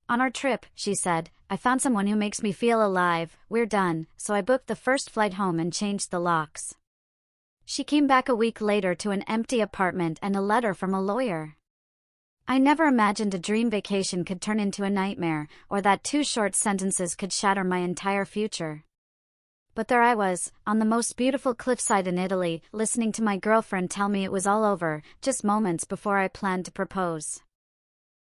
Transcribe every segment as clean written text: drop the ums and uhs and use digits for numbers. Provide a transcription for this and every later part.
On our trip, she said, I found someone who makes me feel alive. We're done, so I booked the first flight home and changed the locks. She came back a week later to an empty apartment and a letter from a lawyer. I never imagined a dream vacation could turn into a nightmare, or that 2 short sentences could shatter my entire future. But there I was, on the most beautiful cliffside in Italy, listening to my girlfriend tell me it was all over, just moments before I planned to propose.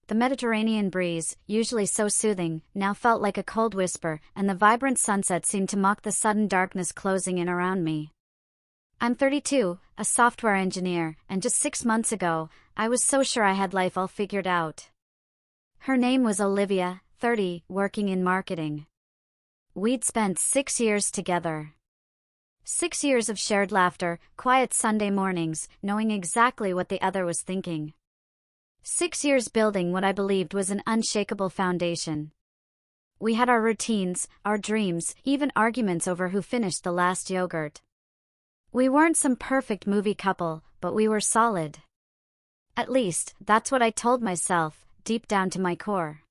The Mediterranean breeze, usually so soothing, now felt like a cold whisper, and the vibrant sunset seemed to mock the sudden darkness closing in around me. I'm 32, a software engineer, and just 6 months ago, I was so sure I had life all figured out. Her name was Olivia, 30, working in marketing. We'd spent 6 years together. 6 years of shared laughter, quiet Sunday mornings, knowing exactly what the other was thinking. 6 years building what I believed was an unshakable foundation. We had our routines, our dreams, even arguments over who finished the last yogurt. We weren't some perfect movie couple, but we were solid. At least, that's what I told myself, deep down to my core.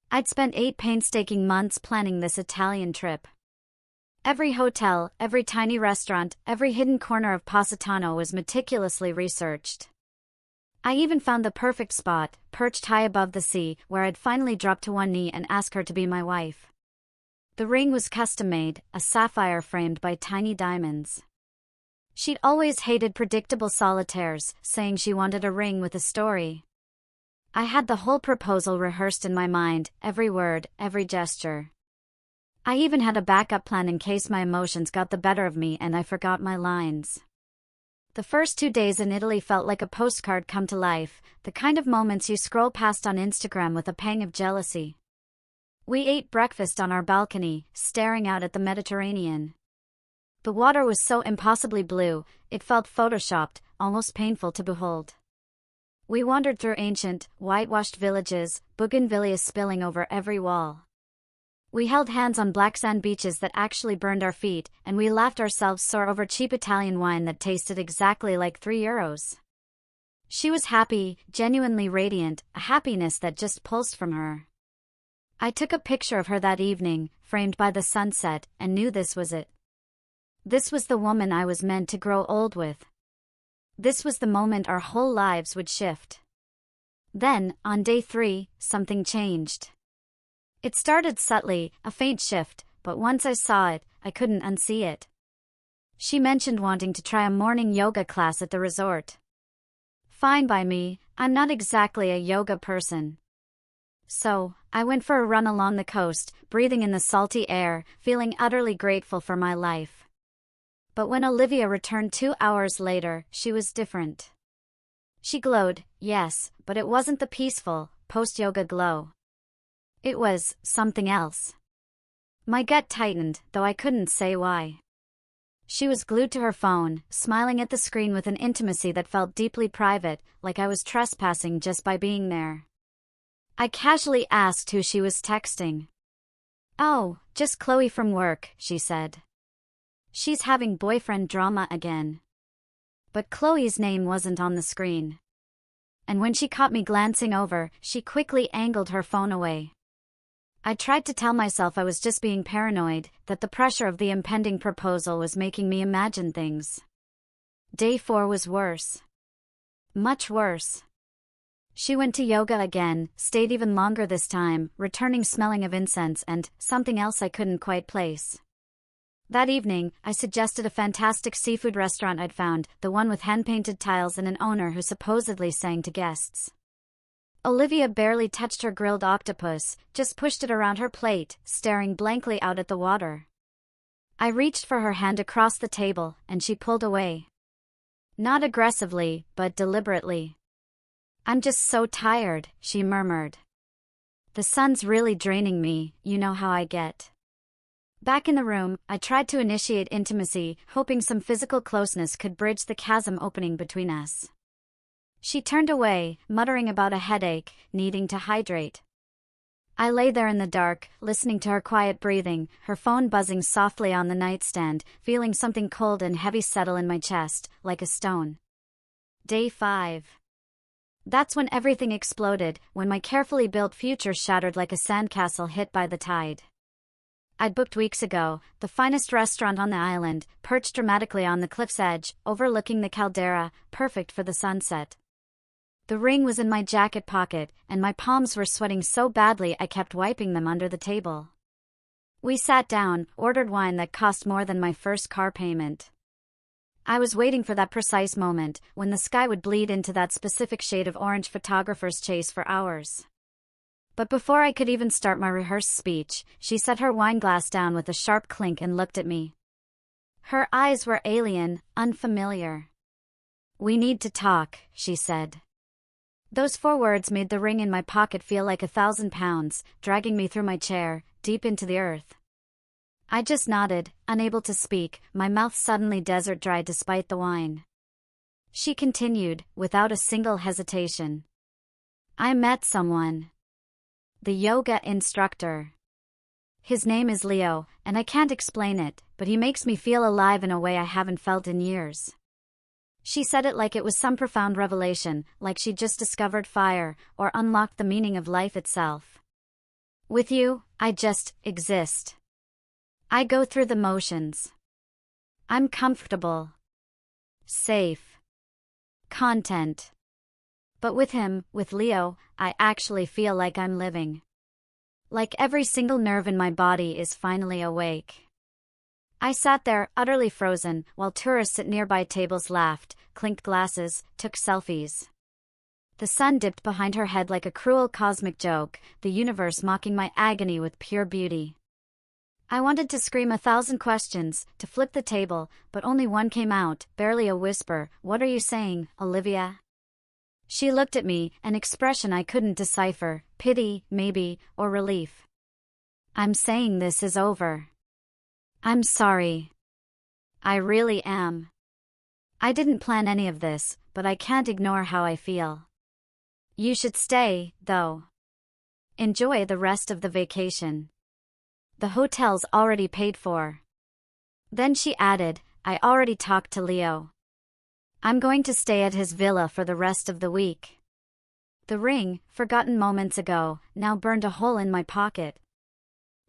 I'd spent 8 painstaking months planning this Italian trip. Every hotel, every tiny restaurant, every hidden corner of Positano was meticulously researched. I even found the perfect spot, perched high above the sea, where I'd finally drop to one knee and ask her to be my wife. The ring was custom-made, a sapphire framed by tiny diamonds. She'd always hated predictable solitaires, saying she wanted a ring with a story. I had the whole proposal rehearsed in my mind, every word, every gesture. I even had a backup plan in case my emotions got the better of me and I forgot my lines. The first 2 days in Italy felt like a postcard come to life, the kind of moments you scroll past on Instagram with a pang of jealousy. We ate breakfast on our balcony, staring out at the Mediterranean. The water was so impossibly blue, it felt photoshopped, almost painful to behold. We wandered through ancient, whitewashed villages, bougainvilleas spilling over every wall. We held hands on black sand beaches that actually burned our feet, and we laughed ourselves sore over cheap Italian wine that tasted exactly like €3. She was happy, genuinely radiant, a happiness that just pulsed from her. I took a picture of her that evening, framed by the sunset, and knew this was it. This was the woman I was meant to grow old with. This was the moment our whole lives would shift. Then, on day 3, something changed. It started subtly, a faint shift, but once I saw it, I couldn't unsee it. She mentioned wanting to try a morning yoga class at the resort. Fine by me, I'm not exactly a yoga person. So, I went for a run along the coast, breathing in the salty air, feeling utterly grateful for my life. But when Olivia returned 2 hours later, she was different. She glowed, yes, but it wasn't the peaceful, post-yoga glow. It was something else. My gut tightened, though I couldn't say why. She was glued to her phone, smiling at the screen with an intimacy that felt deeply private, like I was trespassing just by being there. I casually asked who she was texting. "Oh, just Chloe from work," she said. "She's having boyfriend drama again." But Chloe's name wasn't on the screen. And when she caught me glancing over, she quickly angled her phone away. I tried to tell myself I was just being paranoid, that the pressure of the impending proposal was making me imagine things. Day 4 was worse. Much worse. She went to yoga again, stayed even longer this time, returning smelling of incense and something else I couldn't quite place. That evening, I suggested a fantastic seafood restaurant I'd found, the one with hand-painted tiles and an owner who supposedly sang to guests. Olivia barely touched her grilled octopus, just pushed it around her plate, staring blankly out at the water. I reached for her hand across the table, and she pulled away. Not aggressively, but deliberately. "I'm just so tired," she murmured. "The sun's really draining me, you know how I get." Back in the room, I tried to initiate intimacy, hoping some physical closeness could bridge the chasm opening between us. She turned away, muttering about a headache, needing to hydrate. I lay there in the dark, listening to her quiet breathing, her phone buzzing softly on the nightstand, feeling something cold and heavy settle in my chest, like a stone. Day 5. That's when everything exploded, when my carefully built future shattered like a sandcastle hit by the tide. I'd booked weeks ago, the finest restaurant on the island, perched dramatically on the cliff's edge, overlooking the caldera, perfect for the sunset. The ring was in my jacket pocket, and my palms were sweating so badly I kept wiping them under the table. We sat down, ordered wine that cost more than my first car payment. I was waiting for that precise moment, when the sky would bleed into that specific shade of orange photographer's chase for hours. But before I could even start my rehearsed speech, she set her wine glass down with a sharp clink and looked at me. Her eyes were alien, unfamiliar. "We need to talk," she said. Those 4 words made the ring in my pocket feel like 1,000 pounds, dragging me through my chair, deep into the earth. I just nodded, unable to speak, my mouth suddenly desert dry despite the wine. She continued, without a single hesitation. "I met someone. The yoga instructor. His name is Leo, and I can't explain it, but he makes me feel alive in a way I haven't felt in years." She said it like it was some profound revelation, like she'd just discovered fire, or unlocked the meaning of life itself. "With you, I just exist. I go through the motions. I'm comfortable. Safe. Content. But with him, with Leo, I actually feel like I'm living. Like every single nerve in my body is finally awake." I sat there, utterly frozen, while tourists at nearby tables laughed, clinked glasses, took selfies. The sun dipped behind her head like a cruel cosmic joke, the universe mocking my agony with pure beauty. I wanted to scream 1,000 questions, to flip the table, but only one came out, barely a whisper. "What are you saying, Olivia?" She looked at me, an expression I couldn't decipher, pity, maybe, or relief. "I'm saying this is over. I'm sorry. I really am. I didn't plan any of this, but I can't ignore how I feel. You should stay, though. Enjoy the rest of the vacation. The hotel's already paid for." Then she added, "I already talked to Leo. I'm going to stay at his villa for the rest of the week." The ring, forgotten moments ago, now burned a hole in my pocket.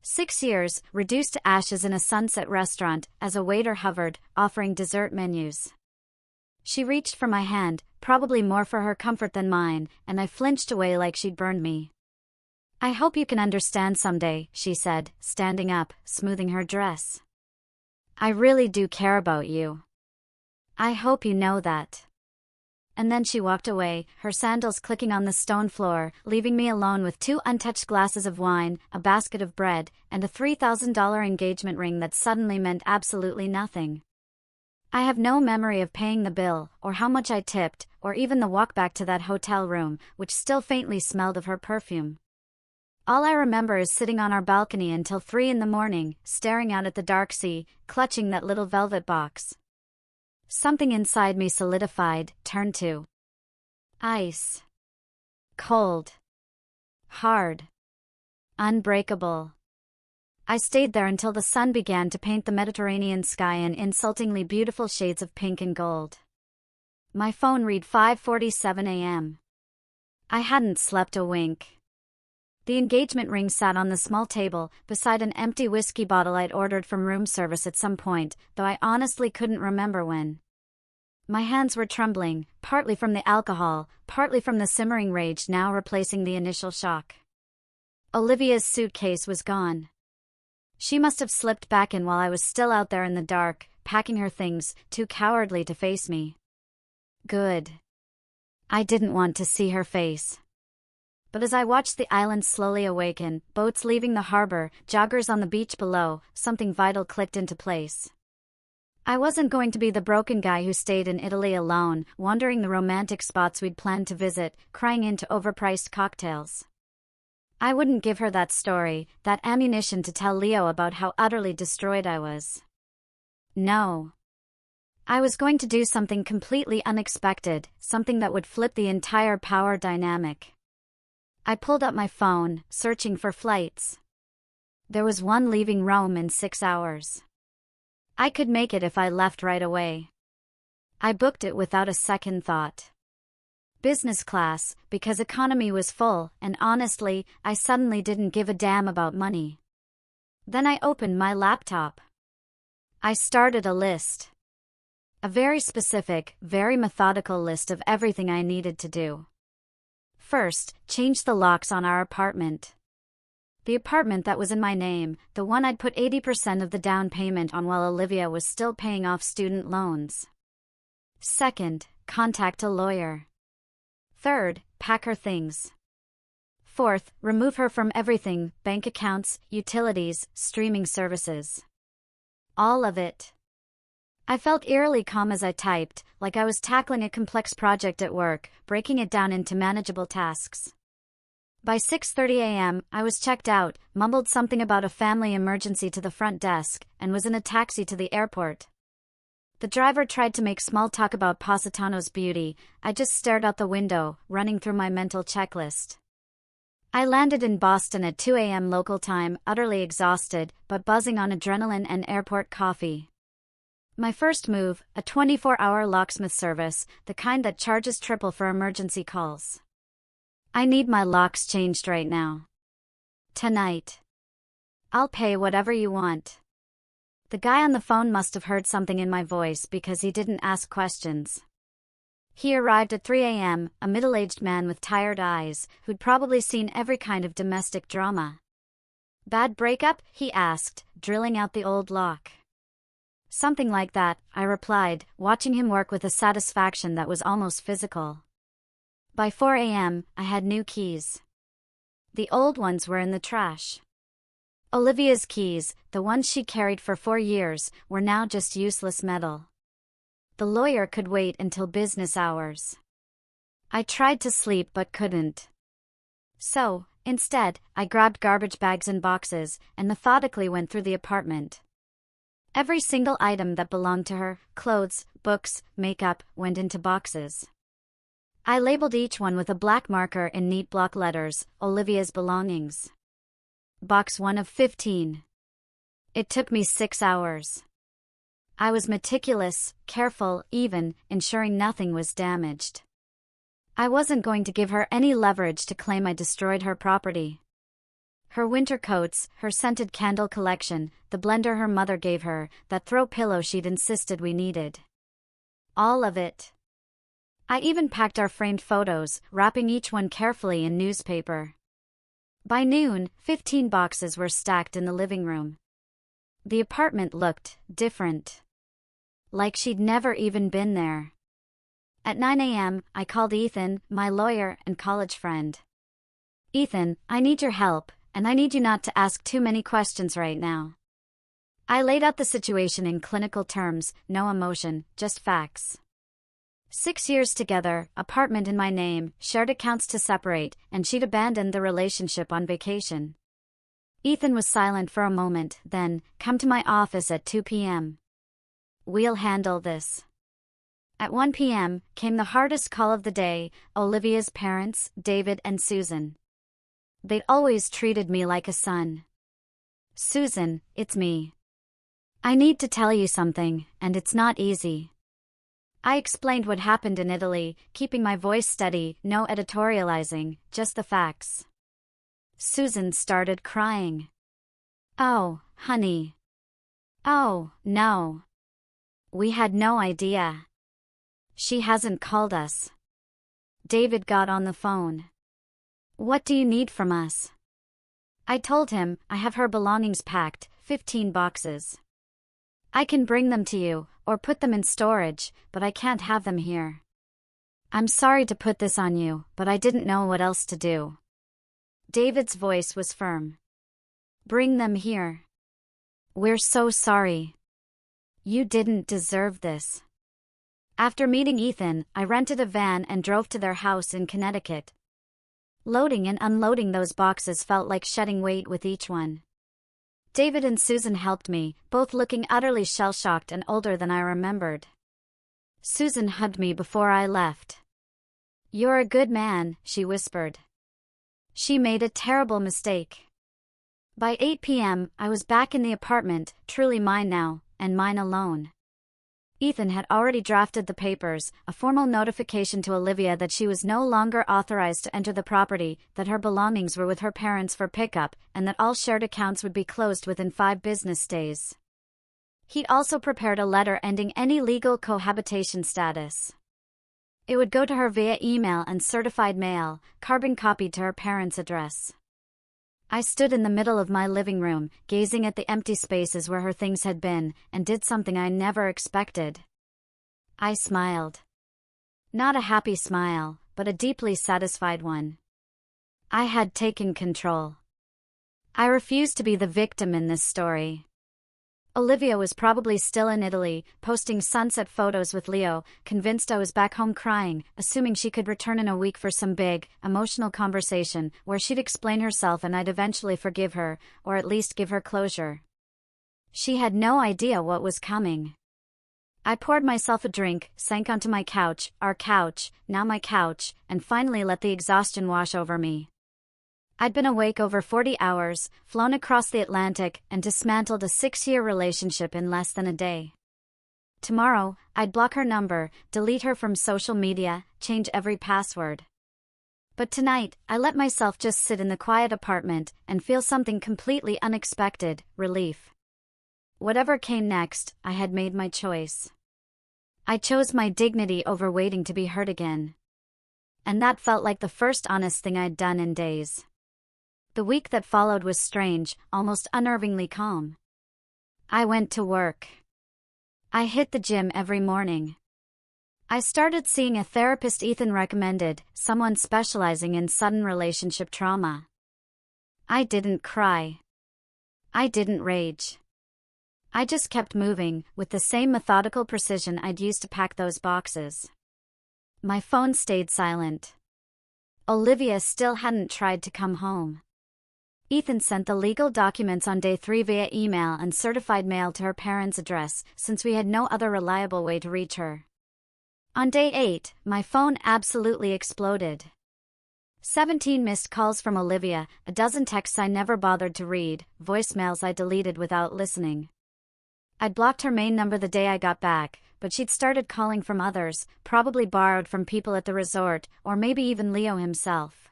6 years, reduced to ashes in a sunset restaurant, as a waiter hovered, offering dessert menus. She reached for my hand, probably more for her comfort than mine, and I flinched away like she'd burned me. "I hope you can understand someday," she said, standing up, smoothing her dress. "I really do care about you. I hope you know that." And then she walked away, her sandals clicking on the stone floor, leaving me alone with 2 untouched glasses of wine, a basket of bread, and a $3,000 engagement ring that suddenly meant absolutely nothing. I have no memory of paying the bill, or how much I tipped, or even the walk back to that hotel room, which still faintly smelled of her perfume. All I remember is sitting on our balcony until 3 in the morning, staring out at the dark sea, clutching that little velvet box. Something inside me solidified, turned to ice. Cold. Hard. Unbreakable. I stayed there until the sun began to paint the Mediterranean sky in insultingly beautiful shades of pink and gold. My phone read 5:47 a.m. I hadn't slept a wink. The engagement ring sat on the small table, beside an empty whiskey bottle I'd ordered from room service at some point, though I honestly couldn't remember when. My hands were trembling, partly from the alcohol, partly from the simmering rage now replacing the initial shock. Olivia's suitcase was gone. She must have slipped back in while I was still out there in the dark, packing her things, too cowardly to face me. Good. I didn't want to see her face. But as I watched the island slowly awaken, boats leaving the harbor, joggers on the beach below, something vital clicked into place. I wasn't going to be the broken guy who stayed in Italy alone, wandering the romantic spots we'd planned to visit, crying into overpriced cocktails. I wouldn't give her that story, that ammunition to tell Leo about how utterly destroyed I was. No. I was going to do something completely unexpected, something that would flip the entire power dynamic. I pulled up my phone, searching for flights. There was one leaving Rome in 6 hours. I could make it if I left right away. I booked it without a second thought. Business class, because economy was full, and honestly, I suddenly didn't give a damn about money. Then I opened my laptop. I started a list. A very specific, very methodical list of everything I needed to do. First, change the locks on our apartment. The apartment that was in my name, the one I'd put 80% of the down payment on while Olivia was still paying off student loans. Second, contact a lawyer. Third, pack her things. Fourth, remove her from everything, bank accounts, utilities, streaming services. All of it. I felt eerily calm as I typed, like I was tackling a complex project at work, breaking it down into manageable tasks. By 6:30 a.m., I was checked out, mumbled something about a family emergency to the front desk, and was in a taxi to the airport. The driver tried to make small talk about Positano's beauty. I just stared out the window, running through my mental checklist. I landed in Boston at 2 a.m. local time, utterly exhausted, but buzzing on adrenaline and airport coffee. My first move, a 24-hour locksmith service, the kind that charges triple for emergency calls. I need my locks changed right now. Tonight. I'll pay whatever you want. The guy on the phone must have heard something in my voice because he didn't ask questions. He arrived at 3 a.m., a middle-aged man with tired eyes, who'd probably seen every kind of domestic drama. Bad breakup? He asked, drilling out the old lock. Something like that, I replied, watching him work with a satisfaction that was almost physical. By 4 a.m., I had new keys. The old ones were in the trash. Olivia's keys, the ones she carried for 4 years, were now just useless metal. The lawyer could wait until business hours. I tried to sleep but couldn't. So, instead, I grabbed garbage bags and boxes, and methodically went through the apartment. Every single item that belonged to her, clothes, books, makeup, went into boxes. I labeled each one with a black marker in neat block letters, Olivia's belongings. Box 1 of 15. It took me 6 hours. I was meticulous, careful, even, ensuring nothing was damaged. I wasn't going to give her any leverage to claim I destroyed her property. Her winter coats, her scented candle collection, the blender her mother gave her, that throw pillow she'd insisted we needed. All of it. I even packed our framed photos, wrapping each one carefully in newspaper. By noon, 15 boxes were stacked in the living room. The apartment looked different. Like she'd never even been there. At 9 a.m., I called Ethan, my lawyer and college friend. Ethan, I need your help, and I need you not to ask too many questions right now. I laid out the situation in clinical terms, no emotion, just facts. 6 years together, apartment in my name, shared accounts to separate, and she'd abandoned the relationship on vacation. Ethan was silent for a moment, then, come to my office at 2 p.m. We'll handle this. At 1 p.m., came the hardest call of the day, Olivia's parents, David and Susan. They'd always treated me like a son. Susan, it's me. I need to tell you something, and it's not easy. I explained what happened in Italy, keeping my voice steady, no editorializing, just the facts. Susan started crying. Oh, honey. Oh, no. We had no idea. She hasn't called us. David got on the phone. What do you need from us? I told him, I have her belongings packed, 15 boxes. I can bring them to you, or put them in storage, but I can't have them here. I'm sorry to put this on you, but I didn't know what else to do. David's voice was firm. Bring them here. We're so sorry. You didn't deserve this. After meeting Ethan, I rented a van and drove to their house in Connecticut. Loading and unloading those boxes felt like shedding weight with each one. David and Susan helped me, both looking utterly shell-shocked and older than I remembered. Susan hugged me before I left. You're a good man, she whispered. She made a terrible mistake. By 8 p.m., I was back in the apartment, truly mine now, and mine alone. Ethan had already drafted the papers, a formal notification to Olivia that she was no longer authorized to enter the property, that her belongings were with her parents for pickup, and that all shared accounts would be closed within 5 business days. He'd also prepared a letter ending any legal cohabitation status. It would go to her via email and certified mail, carbon copied to her parents' address. I stood in the middle of my living room, gazing at the empty spaces where her things had been, and did something I never expected. I smiled. Not a happy smile, but a deeply satisfied one. I had taken control. I refused to be the victim in this story. Olivia was probably still in Italy, posting sunset photos with Leo, convinced I was back home crying, assuming she could return in a week for some big, emotional conversation, where she'd explain herself and I'd eventually forgive her, or at least give her closure. She had no idea what was coming. I poured myself a drink, sank onto my couch, our couch, now my couch, and finally let the exhaustion wash over me. I'd been awake over 40 hours, flown across the Atlantic, and dismantled a 6-year relationship in less than a day. Tomorrow, I'd block her number, delete her from social media, change every password. But tonight, I let myself just sit in the quiet apartment and feel something completely unexpected, relief. Whatever came next, I had made my choice. I chose my dignity over waiting to be hurt again. And that felt like the first honest thing I'd done in days. The week that followed was strange, almost unnervingly calm. I went to work. I hit the gym every morning. I started seeing a therapist Ethan recommended, someone specializing in sudden relationship trauma. I didn't cry. I didn't rage. I just kept moving, with the same methodical precision I'd used to pack those boxes. My phone stayed silent. Olivia still hadn't tried to come home. Ethan sent the legal documents on day 3 via email and certified mail to her parents' address, since we had no other reliable way to reach her. On day 8, my phone absolutely exploded. 17 missed calls from Olivia, a dozen texts I never bothered to read, voicemails I deleted without listening. I'd blocked her main number the day I got back, but she'd started calling from others, probably borrowed from people at the resort, or maybe even Leo himself.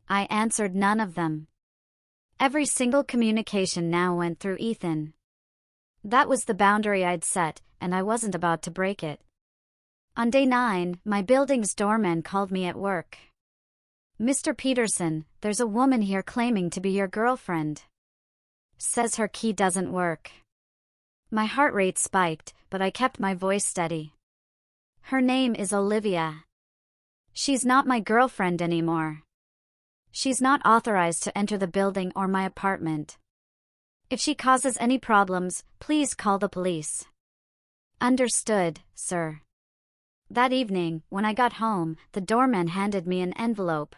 I answered none of them. Every single communication now went through Ethan. That was the boundary I'd set, and I wasn't about to break it. On day 9, my building's doorman called me at work. "Mr. Peterson, there's a woman here claiming to be your girlfriend. Says her key doesn't work." My heart rate spiked, but I kept my voice steady. "Her name is Olivia. She's not my girlfriend anymore. She's not authorized to enter the building or my apartment. If she causes any problems, please call the police." "Understood, sir." That evening, when I got home, the doorman handed me an envelope.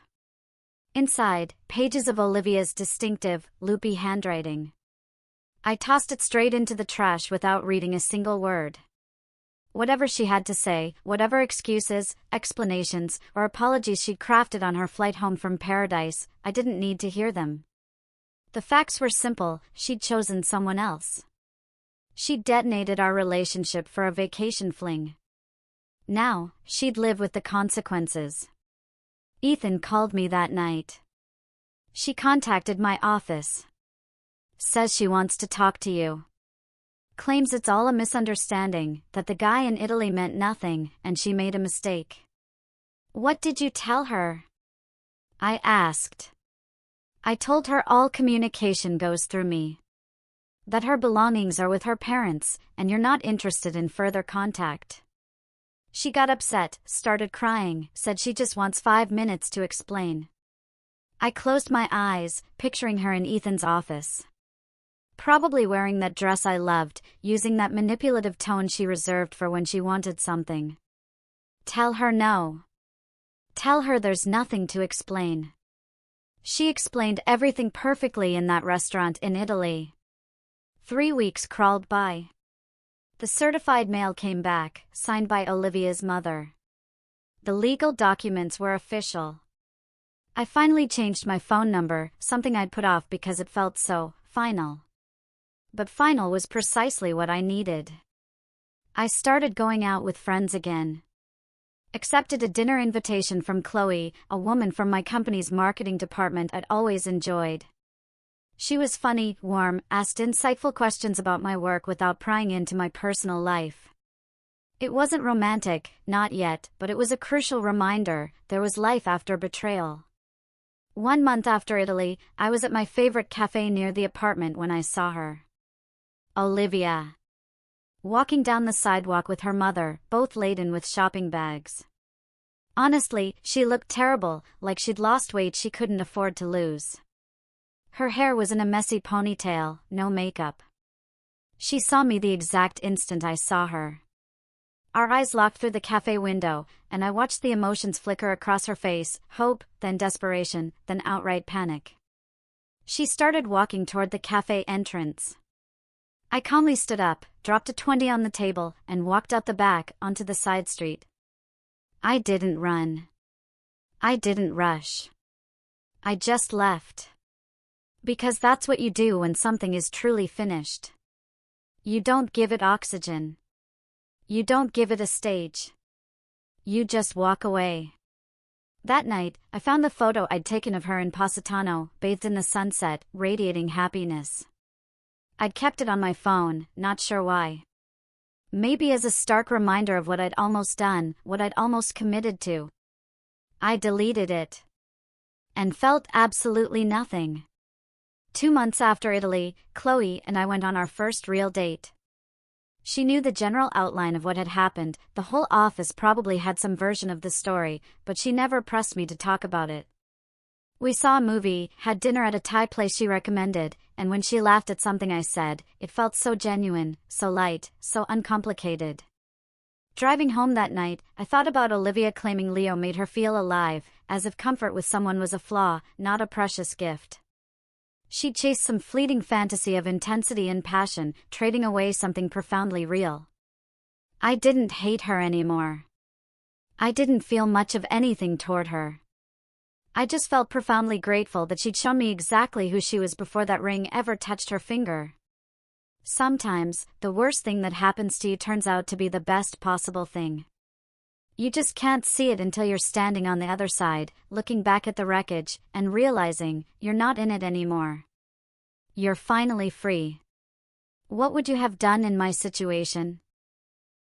Inside, pages of Olivia's distinctive, loopy handwriting. I tossed it straight into the trash without reading a single word. Whatever she had to say, whatever excuses, explanations, or apologies she'd crafted on her flight home from paradise, I didn't need to hear them. The facts were simple: she'd chosen someone else. She'd detonated our relationship for a vacation fling. Now, she'd live with the consequences. Ethan called me that night. "She contacted my office. Says she wants to talk to you. Claims it's all a misunderstanding, that the guy in Italy meant nothing, and she made a mistake." "What did you tell her?" I asked. "I told her all communication goes through me. That her belongings are with her parents, and you're not interested in further contact." She got upset, started crying, said she just wants 5 minutes to explain. I closed my eyes, picturing her in Ethan's office. Probably wearing that dress I loved, using that manipulative tone she reserved for when she wanted something. Tell her no. Tell her there's nothing to explain. She explained everything perfectly in that restaurant in Italy. 3 weeks crawled by. The certified mail came back, signed by Olivia's mother. The legal documents were official. I finally changed my phone number, something I'd put off because it felt so final. But final was precisely what I needed. I started going out with friends again. Accepted a dinner invitation from Chloe, a woman from my company's marketing department I'd always enjoyed. She was funny, warm, asked insightful questions about my work without prying into my personal life. It wasn't romantic, not yet, but it was a crucial reminder there was life after betrayal. 1 month after Italy, I was at my favorite cafe near the apartment when I saw her. Olivia. Walking down the sidewalk with her mother, both laden with shopping bags. Honestly, she looked terrible, like she'd lost weight she couldn't afford to lose. Her hair was in a messy ponytail, no makeup. She saw me the exact instant I saw her. Our eyes locked through the cafe window, and I watched the emotions flicker across her face, hope, then desperation, then outright panic. She started walking toward the cafe entrance. I calmly stood up, dropped a 20 on the table, and walked out the back, onto the side street. I didn't run. I didn't rush. I just left. Because that's what you do when something is truly finished. You don't give it oxygen. You don't give it a stage. You just walk away. That night, I found the photo I'd taken of her in Positano, bathed in the sunset, radiating happiness. I'd kept it on my phone, not sure why. Maybe as a stark reminder of what I'd almost done, what I'd almost committed to. I deleted it. And felt absolutely nothing. 2 months after Italy, Chloe and I went on our first real date. She knew the general outline of what had happened, the whole office probably had some version of the story, but she never pressed me to talk about it. We saw a movie, had dinner at a Thai place she recommended, and when she laughed at something I said, it felt so genuine, so light, so uncomplicated. Driving home that night, I thought about Olivia claiming Leo made her feel alive, as if comfort with someone was a flaw, not a precious gift. She chased some fleeting fantasy of intensity and passion, trading away something profoundly real. I didn't hate her anymore. I didn't feel much of anything toward her. I just felt profoundly grateful that she'd shown me exactly who she was before that ring ever touched her finger. Sometimes, the worst thing that happens to you turns out to be the best possible thing. You just can't see it until you're standing on the other side, looking back at the wreckage, and realizing you're not in it anymore. You're finally free. What would you have done in my situation?